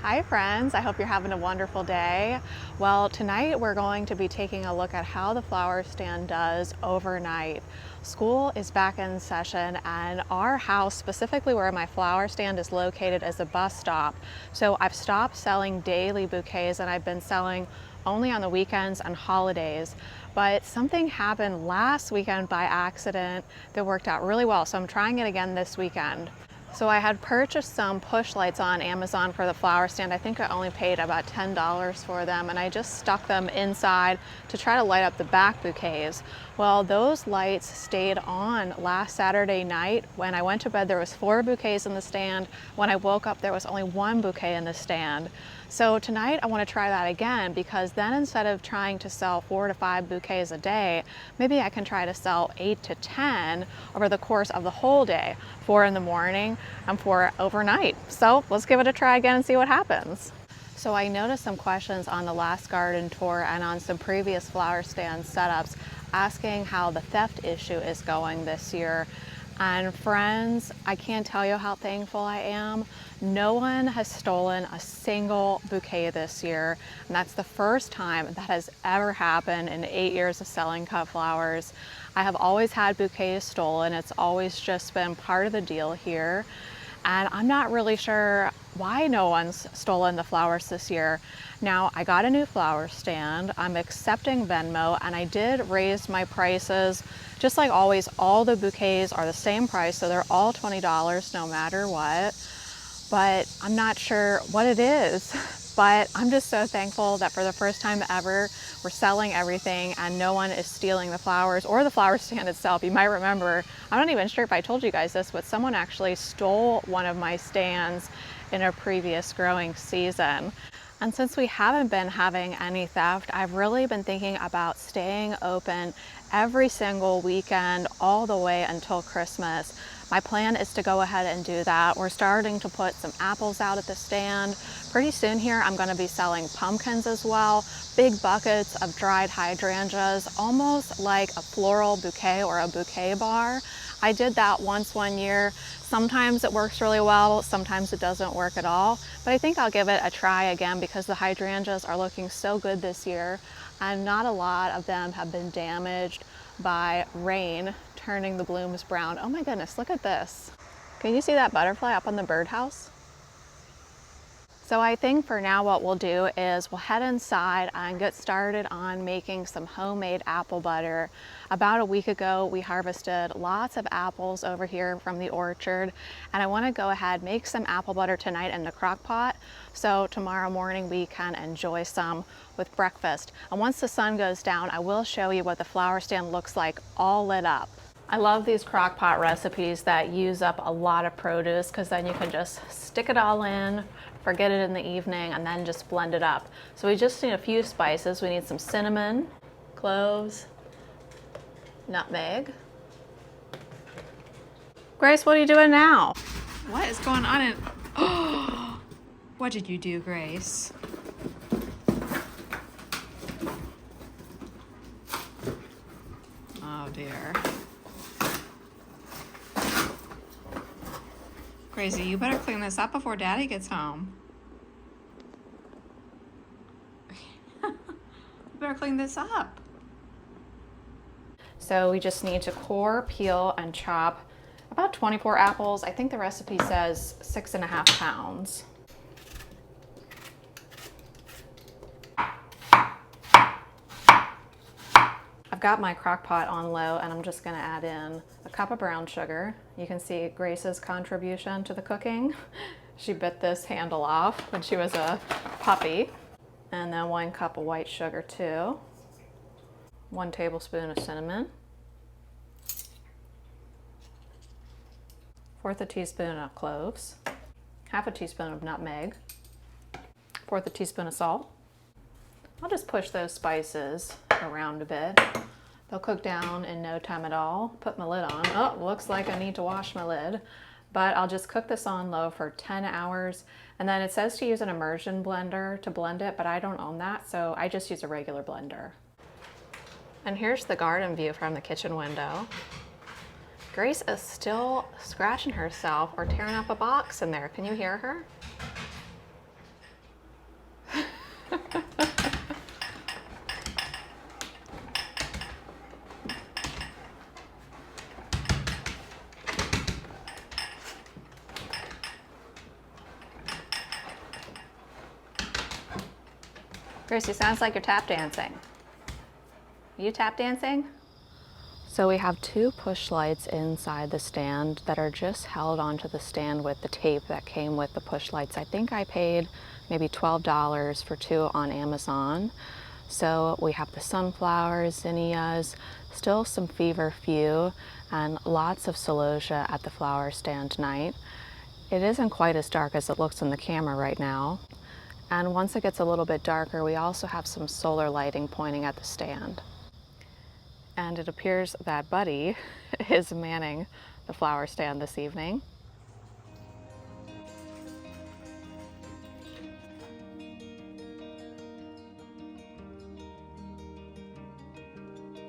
Hi friends, I hope you're having a wonderful day. Well, tonight we're going to be taking a look at how the flower stand does overnight. School is back in session and our house, specifically where my flower stand is located, is a bus stop. So I've stopped selling daily bouquets and I've been selling only on the weekends and holidays. But something happened last weekend by accident that worked out really well. So I'm trying it again this weekend. So I had purchased some push lights on Amazon for the flower stand. I think I only paid about $10 for them, and I just stuck them inside to try to light up the back bouquets. Well, those lights stayed on last Saturday night. When I went to bed, there was 4 bouquets in the stand. When I woke up, there was only 1 bouquet in the stand. So tonight I want to try that again, because then instead of trying to sell 4 to 5 bouquets a day, maybe I can try to sell 8 to 10 over the course of the whole day, 4 in the morning and 4 overnight. So let's give it a try again and see what happens. So I noticed some questions on the last garden tour and on some previous flower stand setups asking how the theft issue is going this year. And friends, I can't tell you how thankful I am. No one has stolen a single bouquet this year, and that's the first time that has ever happened in 8 years of selling cut flowers. I have always had bouquets stolen. It's always just been part of the deal here. And I'm not really sure why no one's stolen the flowers this year. Now, I got a new flower stand, I'm accepting Venmo, and I did raise my prices. Just like always, all the bouquets are the same price, so they're all $20 no matter what. But I'm not sure what it is. But I'm just so thankful that for the first time ever, we're selling everything and no one is stealing the flowers or the flower stand itself. You might remember, I'm not even sure if I told you guys this, but someone actually stole one of my stands in a previous growing season. And since we haven't been having any theft, I've really been thinking about staying open every single weekend all the way until Christmas. My plan is to go ahead and do that. We're starting to put some apples out at the stand. Pretty soon here, I'm going to be selling pumpkins as well, big buckets of dried hydrangeas, almost like a floral bouquet or a bouquet bar. I did that once one year. Sometimes it works really well, sometimes it doesn't work at all, but I think I'll give it a try again because the hydrangeas are looking so good this year, and not a lot of them have been damaged by rain turning the blooms brown. Oh my goodness, look at this. Can you see that butterfly up on the birdhouse? So I think for now what we'll do is we'll head inside and get started on making some homemade apple butter. About a week ago, we harvested lots of apples over here from the orchard, and I want to go ahead make some apple butter tonight in the crock pot so tomorrow morning we can enjoy some with breakfast. And once the sun goes down, I will show you what the flower stand looks like all lit up. I love these crock pot recipes that use up a lot of produce because then you can just stick it all in, forget it in the evening, and then just blend it up. So we just need a few spices. We need some cinnamon, cloves, nutmeg. Grace, what are you doing now? What is going on in... Oh, what did you do, Grace? Oh dear. Gracie, you better clean this up before Daddy gets home. You better clean this up. So we just need to core, peel, and chop about 24 apples. I think the recipe says 6.5 pounds. I've got my crock pot on low and I'm just gonna add in a cup of brown sugar. You can see Grace's contribution to the cooking. She bit this handle off when she was a puppy. And then 1 cup of white sugar too. 1 tablespoon of cinnamon. 1/4 teaspoon of cloves. 1/2 teaspoon of nutmeg. 1/4 teaspoon of salt. I'll just push those spices around a bit. They'll cook down in no time at all. Put my lid on. Oh, looks like I need to wash my lid. But I'll just cook this on low for 10 hours. And then it says to use an immersion blender to blend it, but I don't own that, so I just use a regular blender. And here's the garden view from the kitchen window. Grace is still scratching herself or tearing up a box in there. Can you hear her? Gracie, sounds like you're tap dancing. You tap dancing? So we have two push lights inside the stand that are just held onto the stand with the tape that came with the push lights. I think I paid maybe $12 for two on Amazon. So we have the sunflowers, zinnias, still some feverfew, and lots of celosia at the flower stand tonight. It isn't quite as dark as it looks in the camera right now. And once it gets a little bit darker, we also have some solar lighting pointing at the stand. And it appears that Buddy is manning the flower stand this evening.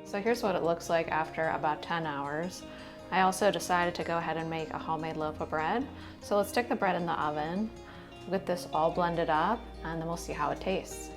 So here's what it looks like after about 10 hours. I also decided to go ahead and make a homemade loaf of bread. So let's stick the bread in the oven. We'll get this all blended up and then we'll see how it tastes.